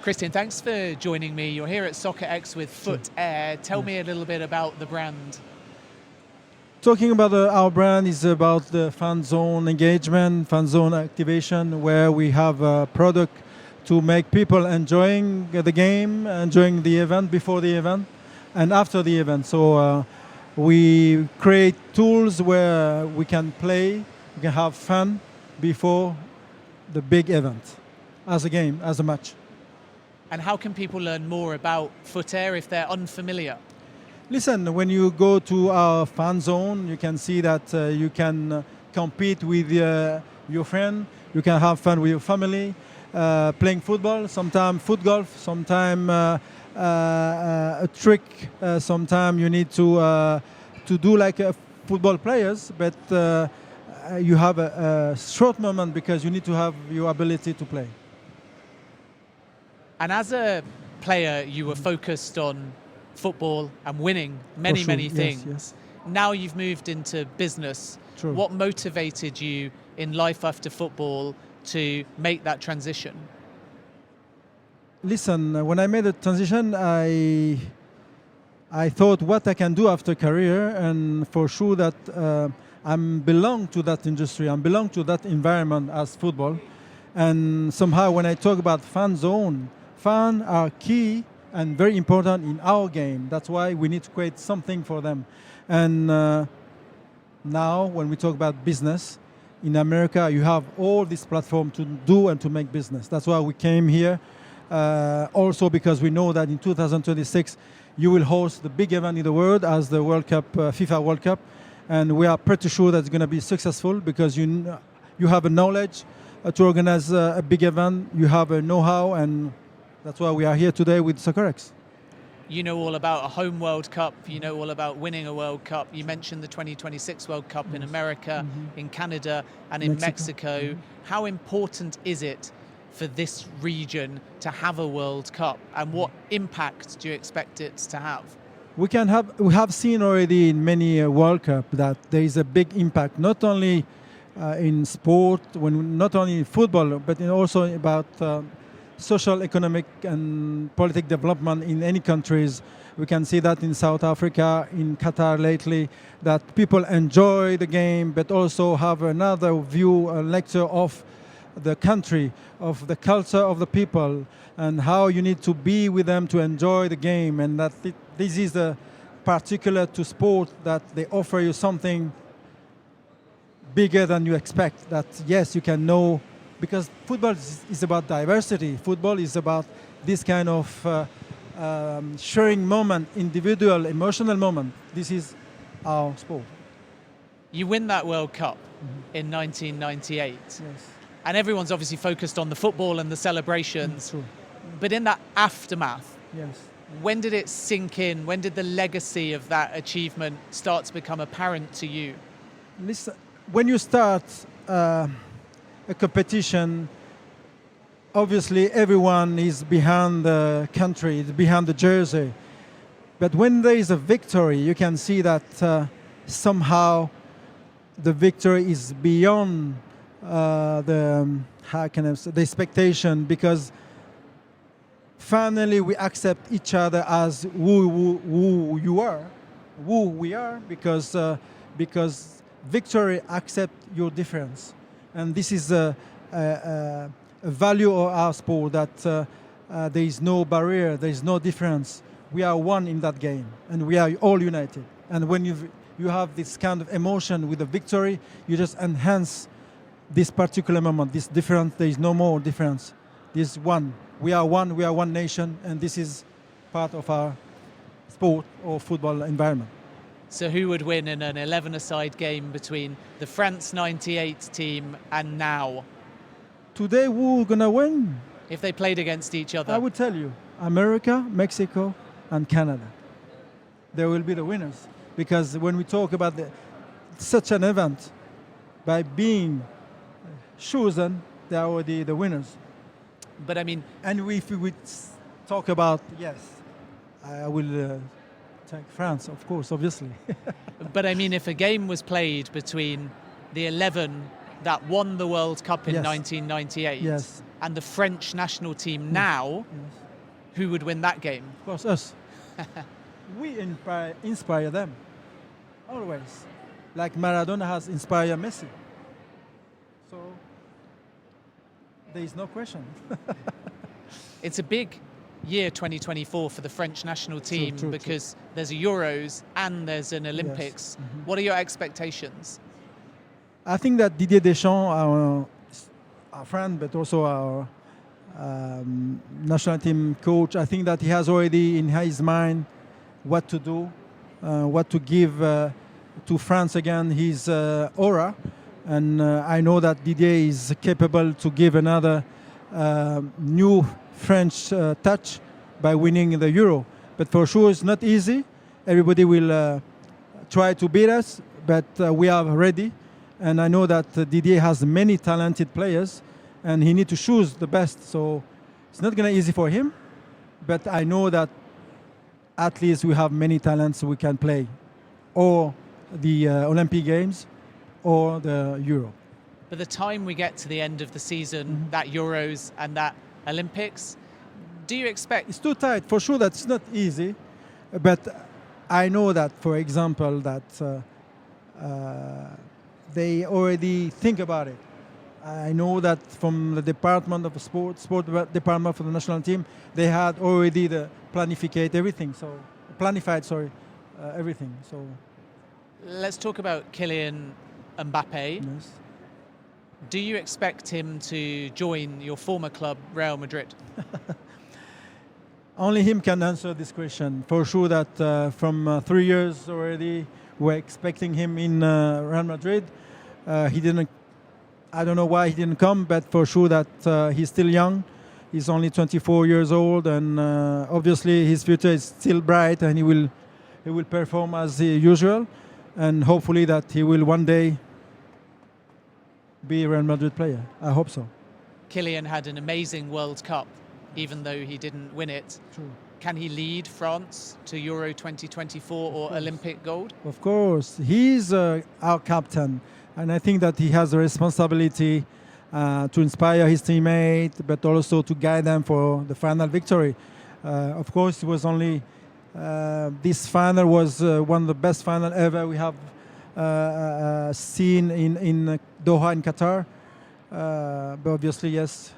Christian, thanks for joining me. You're here at Soccerex with Footair. Tell me a little bit about the brand. Talking about our brand is about the fan zone engagement, fan zone activation, where we have a product to make people enjoying the game, enjoying the event before the event and after the event. So we create tools where we can play, we can have fun before the big event, as a game, as a match. And how can people learn more about Footair if they're unfamiliar? Listen, when you go to our fan zone, you can see that you can compete with your friend, you can have fun with your family, playing football, sometimes foot golf, sometimes a trick, sometimes you need to do like football players, but you have a short moment because you need to have your ability to play. And as a player, you were focused on football and winning many things. Yes. Now you've moved into business. True. What motivated you in life after football to make that transition? Listen, when I made the transition, I thought what I can do after career, and for sure that I belong to that industry, I belong to that environment as football. And somehow when I talk about fan zone, fans are key and very important in our game. That's why we need to create something for them. And now when we talk about business, in America you have all this platform to do and to make business. That's why we came here. Also because we know that in 2026 you will host the big event in the world as the World Cup, FIFA World Cup. And we are pretty sure that's going to be successful because you have a knowledge to organize a big event, you have a know-how, and that's why we are here today with Soccerex. You know all about a home World Cup, you know all about winning a World Cup. You mentioned the 2026 World Cup in America, in Canada, and in Mexico. How important is it for this region to have a World Cup, and what impact do you expect it to have? We have seen already in many World Cup that there is a big impact, not only in sport, not only in football, but also about social, economic, and political development in any countries. We can see that in South Africa, in Qatar lately, that people enjoy the game, but also have another view, a lecture of the country, of the culture of the people, and how you need to be with them to enjoy the game, and that this is the particular to sport, that they offer you something bigger than you expect, that yes, you can know, because football is about diversity. Football is about this kind of sharing moment, individual, emotional moment. This is our sport. You win that World Cup in 1998. Yes. And everyone's obviously focused on the football and the celebrations. True. But in that aftermath, Yes. when did it sink in? When did the legacy of that achievement start to become apparent to you? Listen, when you start a competition, obviously everyone is behind the country, behind the jersey. But when there is a victory, you can see that somehow the victory is beyond the expectation, because finally we accept each other as who we are, because victory accepts your difference. And this is a value of our sport, that there is no barrier, there is no difference. We are one in that game, and we are all united. And when you have this kind of emotion with the victory, you just enhance this particular moment, this difference. There is no more difference. This one. We are one nation, and this is part of our sport or football environment. So who would win in an 11-a-side game between the France 98 team and now? Today, who's going to win? If they played against each other? I would tell you, America, Mexico, and Canada. They will be the winners. Because when we talk about such an event, by being chosen, they are already the winners. But I mean... And if we would talk about, yes, I will take France, of course, obviously. But I mean, if a game was played between the 11 that won the World Cup in 1998 and the French national team now, who would win that game? Of course, us. We inspire them, always. Like Maradona has inspired Messi. So there is no question. It's a big year 2024 for the French national team True. because there's a Euros and there's an Olympics. What are your expectations? I think that Didier Deschamps, our friend, but also our national team coach, I think that he has already in his mind what to do, what to give to France again, his aura. And I know that Didier is capable to give another new French touch by winning the Euro. But for sure it's not easy. Everybody will try to beat us, but we are ready. And I know that Didier has many talented players and he needs to choose the best. So it's not going to be easy for him, but I know that at least we have many talents we can play, or the Olympic Games or the Euro. By the time we get to the end of the season, that Euros and that Olympics, do you expect... It's too tight. For sure that's not easy, but I know that, for example, that they already think about it. I know that from the Department of Sport Department for the national team, they had already planified everything. Everything. So let's talk about Kylian Mbappe. Yes. Do you expect him to join your former club, Real Madrid? Only him can answer this question. For sure that from 3 years already, we're expecting him in Real Madrid. He didn't. I don't know why he didn't come, but for sure that he's still young. He's only 24 years old, and obviously his future is still bright, and he will perform as usual, and hopefully that he will one day be a Real Madrid player. I hope so. Kylian had an amazing World Cup, even though he didn't win it. True. Can he lead France to Euro 2024 or Olympic gold? Of course. He's our captain, and I think that he has a responsibility to inspire his teammates, but also to guide them for the final victory. Of course, it was only this final was one of the best final ever we have seen in Doha in Qatar. But obviously, yes,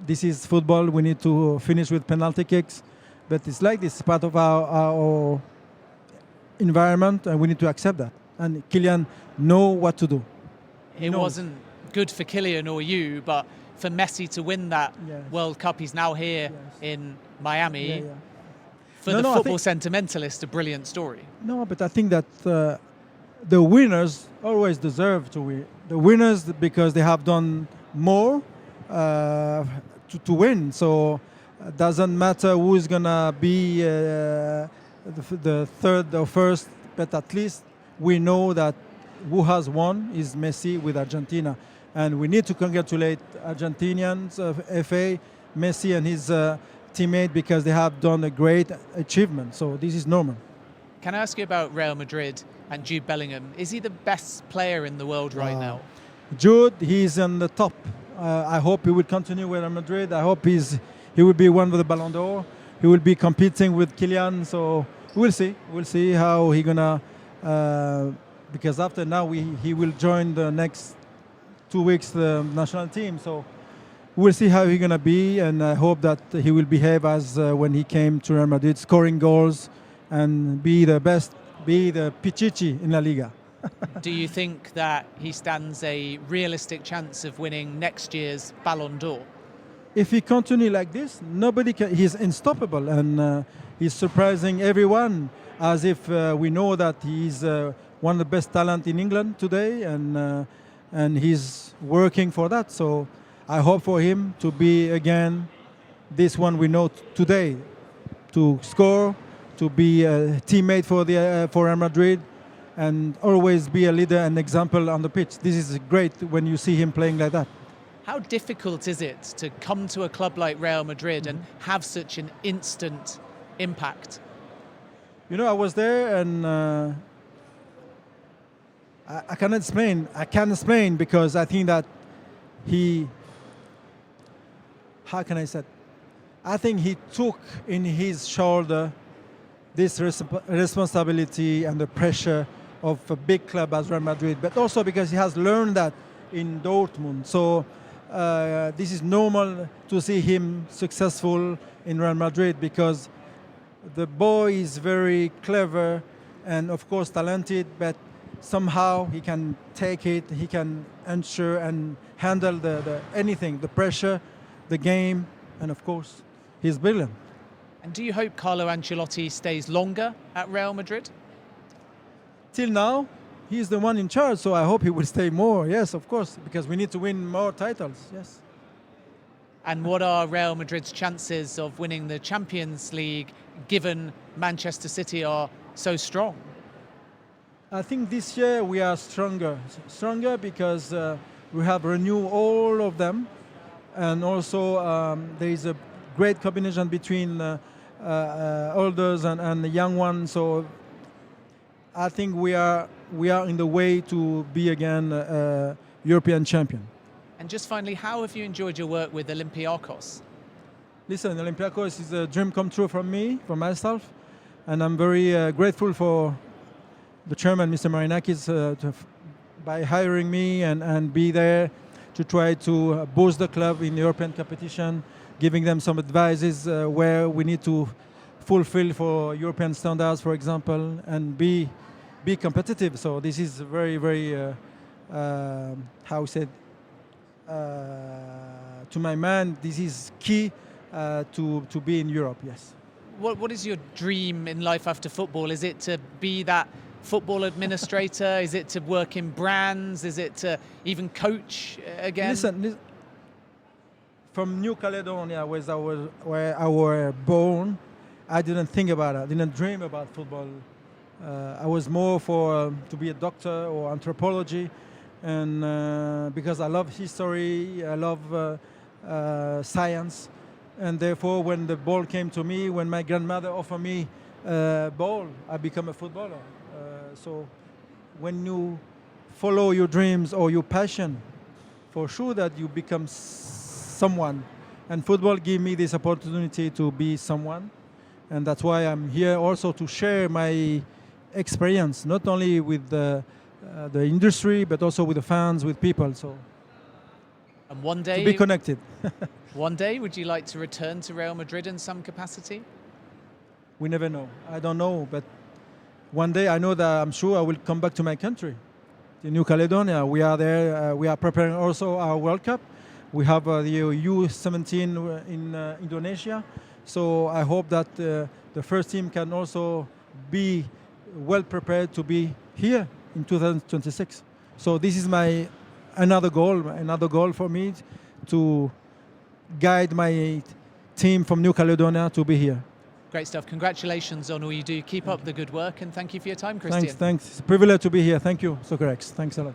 this is football. We need to finish with penalty kicks. But it's like this, part of our environment, and we need to accept that. And Kylian know what to do. It wasn't good for Kylian or you, but for Messi to win that World Cup, he's now here in Miami. For the football sentimentalist, a brilliant story. No, but I think that the winners always deserve to win. The winners because they have done more to win. So it doesn't matter who's gonna be the third or first, but at least we know that who has won is Messi with Argentina. And we need to congratulate Argentinians, FA, Messi and his teammate, because they have done a great achievement. So this is normal. Can I ask you about Real Madrid and Jude Bellingham? Is he the best player in the world right now? Jude, he's on the top. I hope he will continue with Real Madrid. I hope he will be one with the Ballon d'Or. He will be competing with Kylian. So we'll see. We'll see how he's gonna. Because after now he will join the next 2 weeks the national team. So we'll see how he's gonna be, and I hope that he will behave as when he came to Real Madrid, scoring goals and be the best, be the Pichichi in La Liga. Do you think that he stands a realistic chance of winning next year's Ballon d'Or? If he continue like this, nobody can. He's unstoppable, and he's surprising everyone. As if we know that he's one of the best talent in England today, and he's working for that. So I hope for him to be again this one we know today, to score, to be a teammate for Real Madrid, and always be a leader and example on the pitch. This is great when you see him playing like that. How difficult is it to come to a club like Real Madrid and have such an instant impact? You know, I was there, and I cannot explain. I can't explain because I think that he how can I say it? I think he took in his shoulder this responsibility and the pressure of a big club as Real Madrid, but also because he has learned that in Dortmund. So this is normal to see him successful in Real Madrid because the boy is very clever and of course talented, but somehow he can take it, he can ensure and handle anything, the pressure, the game, and of course he's brilliant. And do you hope Carlo Ancelotti stays longer at Real Madrid? Till now, he's the one in charge, so I hope he will stay more, yes, of course, because we need to win more titles, yes. And what are Real Madrid's chances of winning the Champions League given Manchester City are so strong? I think this year we are stronger because we have renewed all of them, and also there is a great combination between elders and the young ones. So I think we are in the way to be again a European champion. And just finally, how have you enjoyed your work with Olympiacos? Listen, Olympiacos is a dream come true for myself, and I'm very grateful for the chairman, Mr. Marinakis, by hiring me and be there to try to boost the club in European competition, giving them some advices where we need to fulfill for European standards, for example, and be competitive. So this is very, very, how said, to my mind, this is key to be in Europe, yes. What is your dream in life after football? Is it to be that football administrator? Is it to work in brands? Is it to even coach again? Listen, from New Caledonia, where I was born, I didn't think about it. I didn't dream about football. I was more to be a doctor or anthropology, and because I love history, I love science, and therefore when the ball came to me, when my grandmother offered me a ball, I became a footballer. So when you follow your dreams or your passion, for sure that you become someone. And football gave me this opportunity to be someone. And that's why I'm here also to share my experience, not only with the industry, but also with the fans, with people. So and one day, to be connected. One day, would you like to return to Real Madrid in some capacity? We never know. I don't know, but one day I know that I'm sure I will come back to my country, to New Caledonia. We are there. We are preparing also our World Cup. We have the U17 in Indonesia. So I hope that the first team can also be well prepared to be here in 2026. So this is another goal for me to guide my team from New Caledonia to be here. Great stuff. Congratulations on all you do. Keep up the good work, and thank you for your time, Christian. Thanks. It's a privilege to be here. Thank you, Soccerex. Thanks a lot.